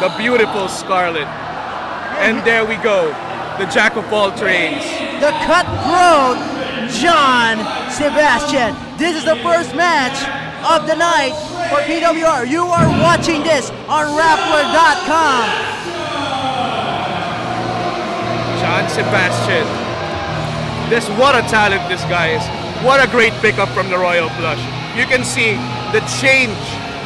the beautiful Scarlet. And there we go, the jack of all trades. The Cutthroat, John Sebastian. This is the first match of the night for PWR. You are watching this on Rappler.com. John Sebastian. What a talent this guy is. What a great pickup from the Royal Flush. You can see the change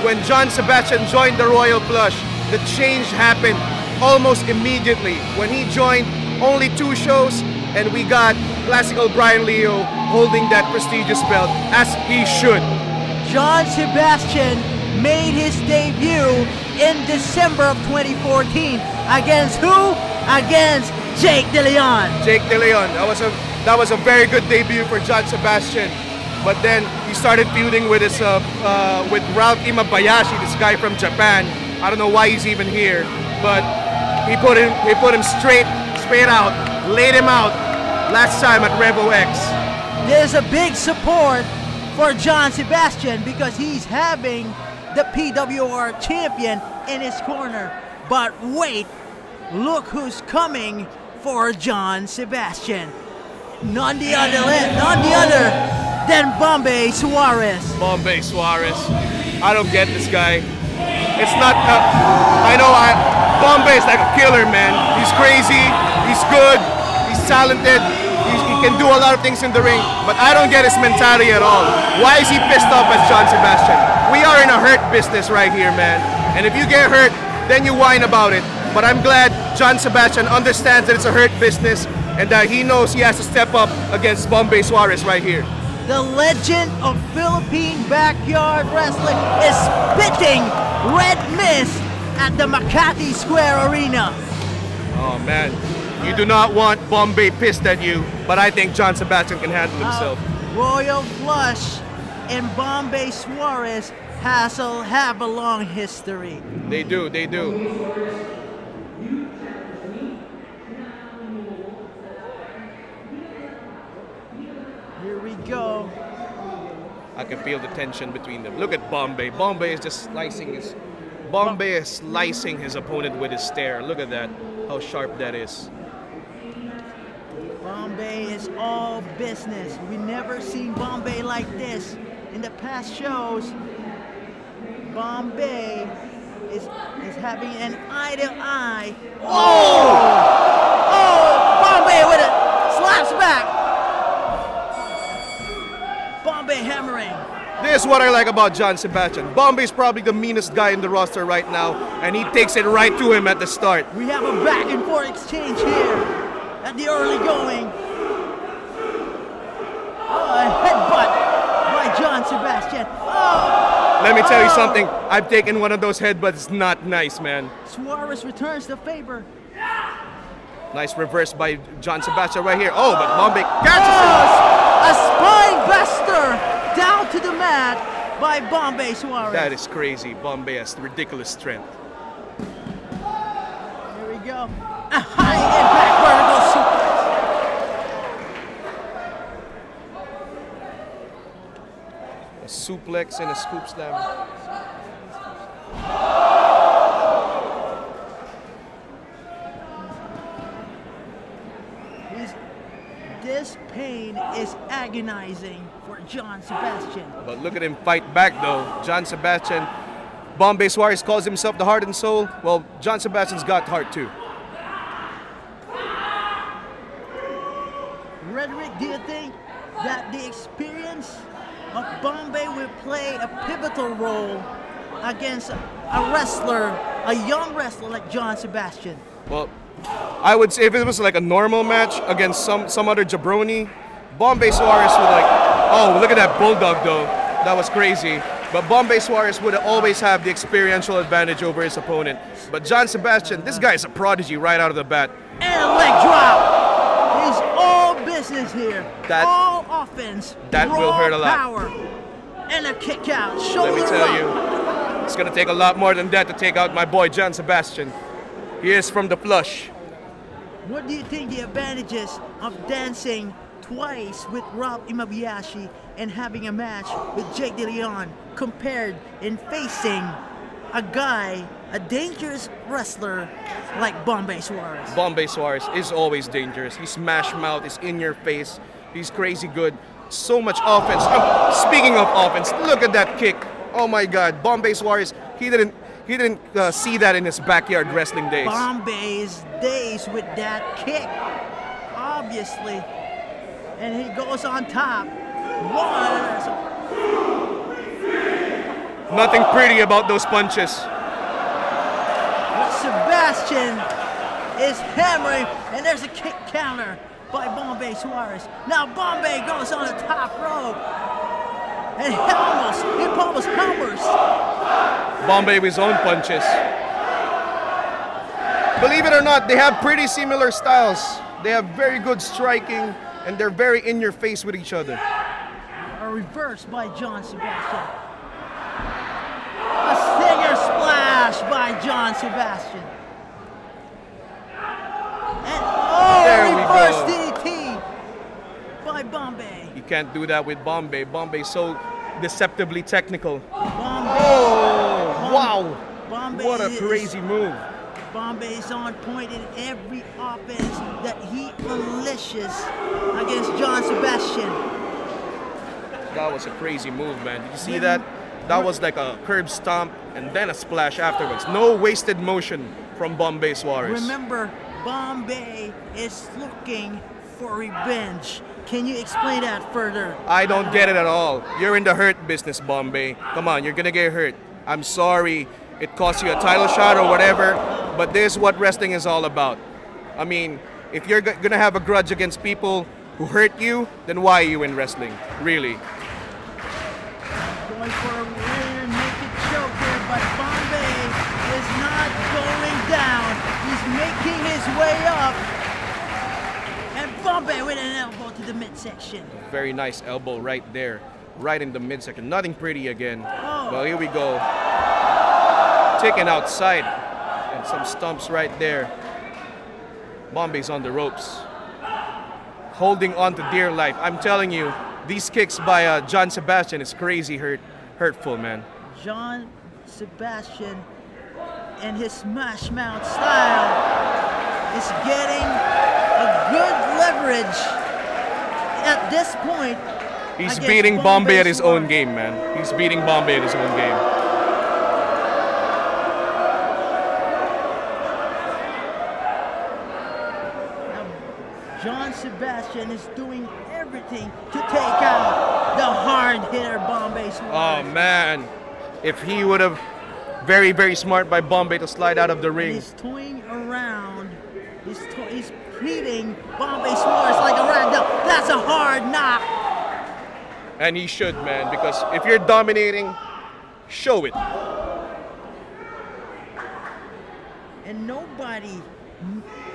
when John Sebastian joined the Royal Flush. The change happened almost immediately. When he joined, only 2 shows, and we got classical Brian Leo holding that prestigious belt, as he should. John Sebastian made his debut in December of 2014. Against who? Against Jake De Leon. Jake De Leon. That was a very good debut for John Sebastian. But then he started feuding with his with Ralph Imabayashi, this guy from Japan. I don't know why he's even here, but he put him straight out, laid him out last time at Revo X. There's a big support for John Sebastian because he's having the PWR champion in his corner. But wait, look who's coming for John Sebastian. None the other than Bombay Suarez. Bombay Suarez. I don't get this guy. It's not. I know. Bombay is like a killer, man. He's crazy. He's good. He's talented. He can do a lot of things in the ring. But I don't get his mentality at all. Why is he pissed off at John Sebastian? We are in a hurt business right here, man. And if you get hurt, then you whine about it. But I'm glad John Sebastian understands that it's a hurt business and that he knows he has to step up against Bombay Suarez right here. The legend of Philippine backyard wrestling is spitting red mist at the Makati Square Arena. Oh man, you do not want Bombay pissed at you, but I think John Sebastian can handle himself. Royal Flush and Bombay Suarez have a long history. They do. Here we go. I can feel the tension between them. Look at Bombay. Bombay is just slicing his opponent with his stare. Look at that. How sharp that is. Bombay is all business. We never seen Bombay like this in the past shows. Bombay is having an eye-to-eye. Oh! Bombay with it. Slaps back. Bombay hammering. This is what I like about John Sebastian. Bombay's probably the meanest guy in the roster right now, and he takes it right to him at the start. We have a back and forth exchange here at the early going. A headbutt by John Sebastian. Let me tell you something. I've taken one of those headbutts. It's not nice, man. Suarez returns the favor. Nice reverse by John Sebastian right here. Oh, but Bombay catches him. A spine buster down to the mat by Bombay Suarez. That is crazy. Bombay has ridiculous strength. Here we go. A high impact vertical suplex. A suplex and a scoop slam. This pain is agonizing for John Sebastian. But look at him fight back though. John Sebastian, Bombay Suarez calls himself the heart and soul. Well, John Sebastian's got heart too. Redrick, do you think that the experience of Bombay will play a pivotal role against a wrestler, a young wrestler like John Sebastian? Well, I would say if it was like a normal match against some other jabroni, Bombay Suarez would like, oh, look at that bulldog though. That was crazy. But Bombay Suarez would always have the experiential advantage over his opponent. But John Sebastian, this guy is a prodigy right out of the bat. And a leg drop. He's all business here. All offense. That will hurt a lot. Power. And a kick out. Shoulder Let me tell you, it's going to take a lot more than that to take out my boy John Sebastian. He is from the Flush. What do you think the advantages of dancing twice with Ralph Imabayashi and having a match with Jake De Leon compared in facing a guy a dangerous wrestler like Bombay Suarez? Bombay Suarez is always dangerous. He's smash mouth, he's in your face, he's crazy good. So much offense. Speaking of offense, look at that kick. Oh my God, Bombay Suarez, he didn't see that in his backyard wrestling days. Bombay's days with that kick, obviously. And he goes on top. Nothing pretty about those punches. Sebastian is hammering, and there's a kick counter by Bombay Suarez. Now Bombay goes on the top rope, and he almost hammers. Bombay with his own punches. Believe it or not, they have pretty similar styles. They have very good striking, and they're very in your face with each other. A reverse by John Sebastian. A stinger splash by John Sebastian. And reverse DDT by Bombay. You can't do that with Bombay. Bombay's so deceptively technical. Wow! What a crazy move. Bombay is on point in every offense that he unleashes against John Sebastian. That was a crazy move, man. Did you see that? That was like a curb stomp and then a splash afterwards. No wasted motion from Bombay Suarez. Remember, Bombay is looking for revenge. Can you explain that further? I don't get it at all. You're in the hurt business, Bombay. Come on, you're gonna get hurt. I'm sorry it cost you a title shot or whatever, but this is what wrestling is all about. I mean, if you're gonna have a grudge against people who hurt you, then why are you in wrestling? Really? Going for a rear naked choke here, but Bombay is not going down. He's making his way up. And Bombay with an elbow to the midsection. Very nice elbow right there. Right in the midsection. Nothing pretty again. Oh. Well, here we go. Taken outside. And some stumps right there. Bombay's on the ropes. Holding on to dear life. I'm telling you, these kicks by John Sebastian is crazy hurtful, man. John Sebastian and his smash mouth style is getting a good leverage at this point. He's beating Bombay at his own game, man. He's beating Bombay at his own game. Now, John Sebastian is doing everything to take out the hard hitter Bombay Suarez. Oh man, if he would have, very, very smart by Bombay to slide out of the ring. He's toying around. He's treating Bombay Suarez like a ragdoll. That's a hard knock. And he should, man, because if you're dominating, show it. And nobody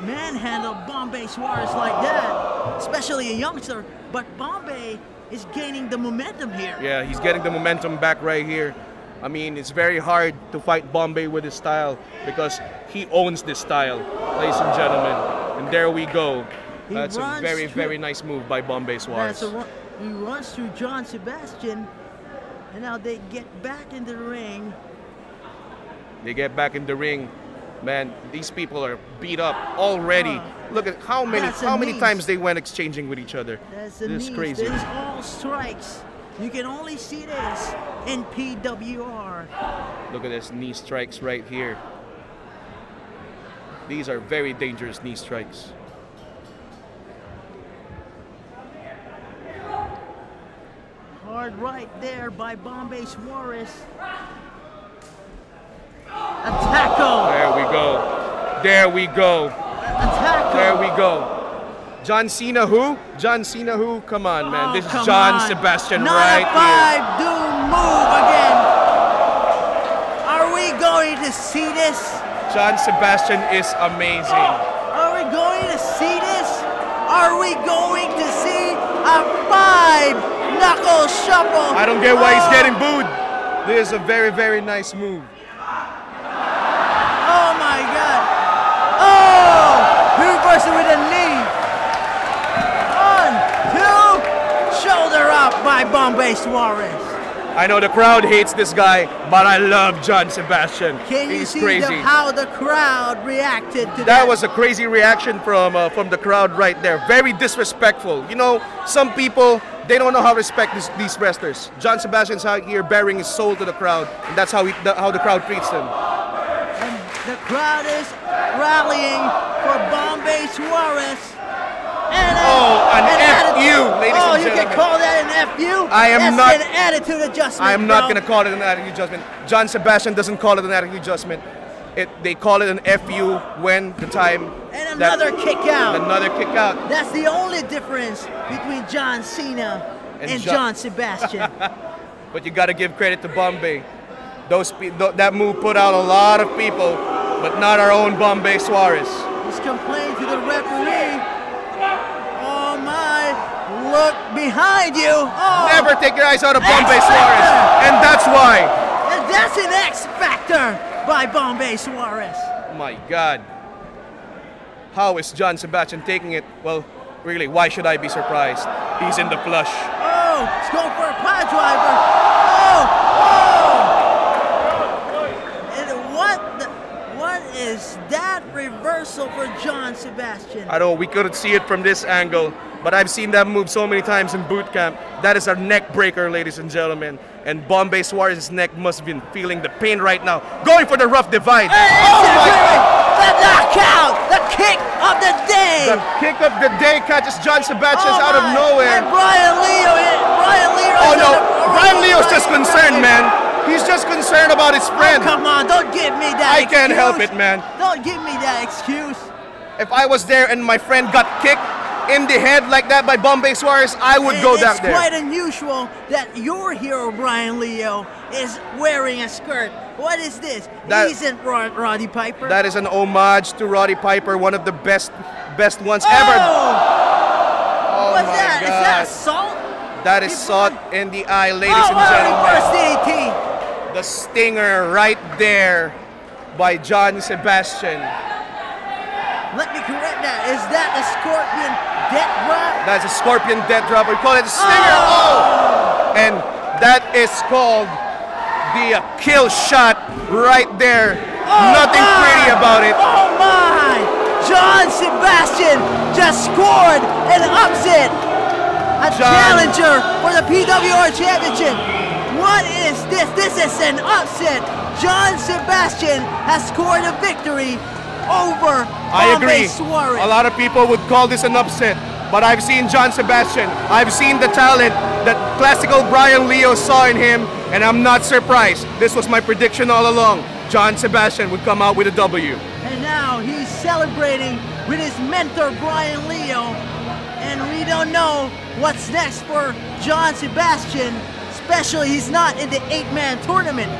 manhandled Bombay Suarez like that, especially a youngster. But Bombay is gaining the momentum here. Yeah, he's getting the momentum back right here. I mean, it's very hard to fight Bombay with his style because he owns this style, ladies and gentlemen. And there we go. That's a very, very nice move by Bombay Suarez. He runs through John Sebastian, and now they get back in the ring. They get back in the ring. Man, these people are beat up already. Look at how many times they went exchanging with each other. This is crazy. This is all strikes. You can only see this in PWR. Look at this knee strikes right here. These are very dangerous knee strikes. Hard right there by Bombay Suarez. A tackle. There we go. There we go. A tackle. There we go. John Cena who? John Cena who? Come on, man. This is John Sebastian right here. Not a 5 doom move again. Are we going to see this? John Sebastian is amazing. Are we going to see this? Are we going to see a 5-knuckle shuffle? I don't get why he's getting booed. This is a very, very nice move. Oh my God. Oh! He reversed it with a knee. 1, 2, shoulder up by Bombay Suarez. I know the crowd hates this guy, but I love John Sebastian. Can you He's see crazy. how the crowd reacted to that? That was a crazy reaction from the crowd right there. Very disrespectful. You know, some people, they don't know how to respect these wrestlers. John Sebastian's out here bearing his soul to the crowd, and that's how the crowd treats him. And the crowd is rallying for Bombay Suarez. And an FU, ladies and Oh, you gentlemen. can call that an FU? That's an attitude adjustment. I am not bro. going to call it an attitude adjustment. John Sebastian doesn't call it an attitude adjustment. They call it an FU when the time. And another kick out. Another kick out. That's the only difference between John Cena and John Sebastian. But you got to give credit to Bombay. That move put out a lot of people, but not our own Bombay Suarez. He's complaining to the referee. Oh my, look behind you. Oh. Never take your eyes out of Bombay Suarez. And that's why. And that's an X Factor by Bombay Suarez. My God. How is John Sebastian taking it? Well, really, why should I be surprised? He's in the flush. Oh, he's going for a pile driver. Oh. And what is that reversal for John Sebastian? I know we couldn't see it from this angle, but I've seen that move so many times in boot camp. That is a neck breaker, ladies and gentlemen. And Bombay Suarez's neck must have been feeling the pain right now. Going for the rough divide. Oh my God! The knockout! The kick of the day! The kick of the day catches John Sebastian out of nowhere. And Brian Leo. Oh no, Brian Leo's just concerned, man. He's just concerned about his friend. Oh, come on, don't give me that I excuse. can't help it, man. Don't give me that excuse. If I was there and my friend got kicked in the head like that by Bombay Suarez, I would go down there. It's quite unusual that your hero, Brian Leo, is wearing a skirt. What is this? He isn't Roddy Piper. That is an homage to Roddy Piper, one of the best ones ever. Oh what's my that? God. Is that salt? That is salt in the eye, ladies and gentlemen. Reverse DDT. The stinger right there by John Sebastian. Let me correct that. Is that a scorpion death drop? That's a scorpion death drop. We call it a stinger. Oh! And that is called the kill shot right there. Nothing pretty about it. Oh my! John Sebastian just scored an upset. A challenger for the PWR Championship. What is this? This is an upset. John Sebastian has scored a victory over Bombay Suarez. A lot of people would call this an upset, but I've seen John Sebastian. I've seen the talent that classical Brian Leo saw in him, and I'm not surprised. This was my prediction all along. John Sebastian would come out with a W. And now he's celebrating with his mentor Brian Leo, and we don't know what's next for John Sebastian. Especially he's not in the 8-man tournament.